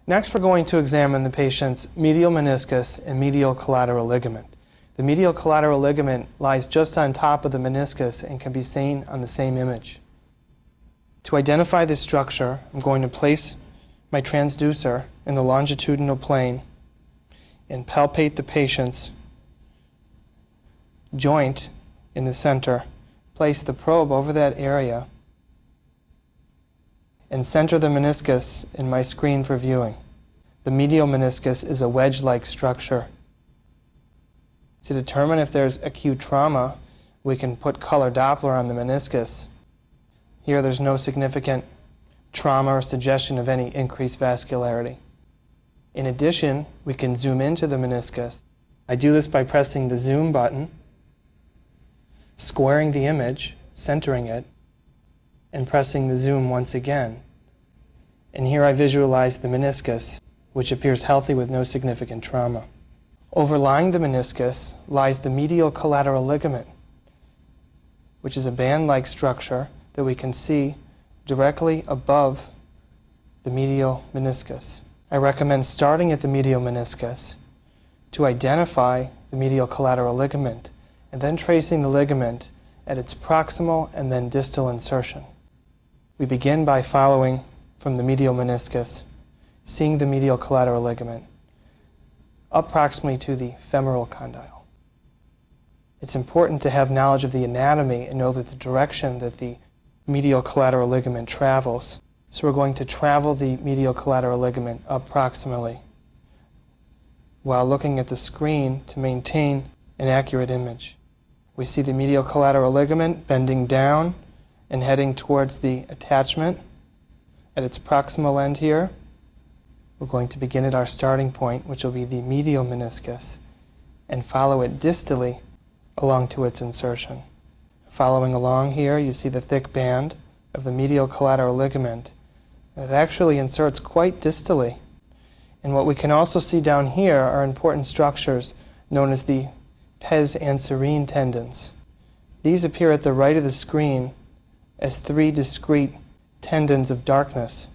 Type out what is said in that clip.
Next, we're going to examine the patient's medial meniscus and medial collateral ligament. The medial collateral ligament lies just on top of the meniscus and can be seen on the same image. To identify this structure, I'm going to place my transducer in the longitudinal plane and palpate the patient's joint in the center. Place the probe over that area and center the meniscus in my screen for viewing. The medial meniscus is a wedge-like structure. To determine if there's acute trauma, we can put color Doppler on the meniscus. Here there's no significant trauma or suggestion of any increased vascularity. In addition, we can zoom into the meniscus. I do this by pressing the zoom button, squaring the image, centering it, and pressing the zoom once again. And here I visualize the meniscus, which appears healthy with no significant trauma. Overlying the meniscus lies the medial collateral ligament, which is a band-like structure that we can see directly above the medial meniscus. I recommend starting at the medial meniscus to identify the medial collateral ligament and then tracing the ligament at its proximal and then distal insertion. We begin by following from the medial meniscus, seeing the medial collateral ligament up proximally to the femoral condyle. It's important to have knowledge of the anatomy and know that the direction that the medial collateral ligament travels. So we're going to travel the medial collateral ligament up proximally while looking at the screen to maintain an accurate image. We see the medial collateral ligament bending down and heading towards the attachment at its proximal end here. We're going to begin at our starting point, which will be the medial meniscus, and follow it distally along to its insertion. Following along here, you see the thick band of the medial collateral ligament that actually inserts quite distally. And what we can also see down here are important structures known as the pes anserine tendons. These appear at the right of the screen as three discrete tendons of darkness.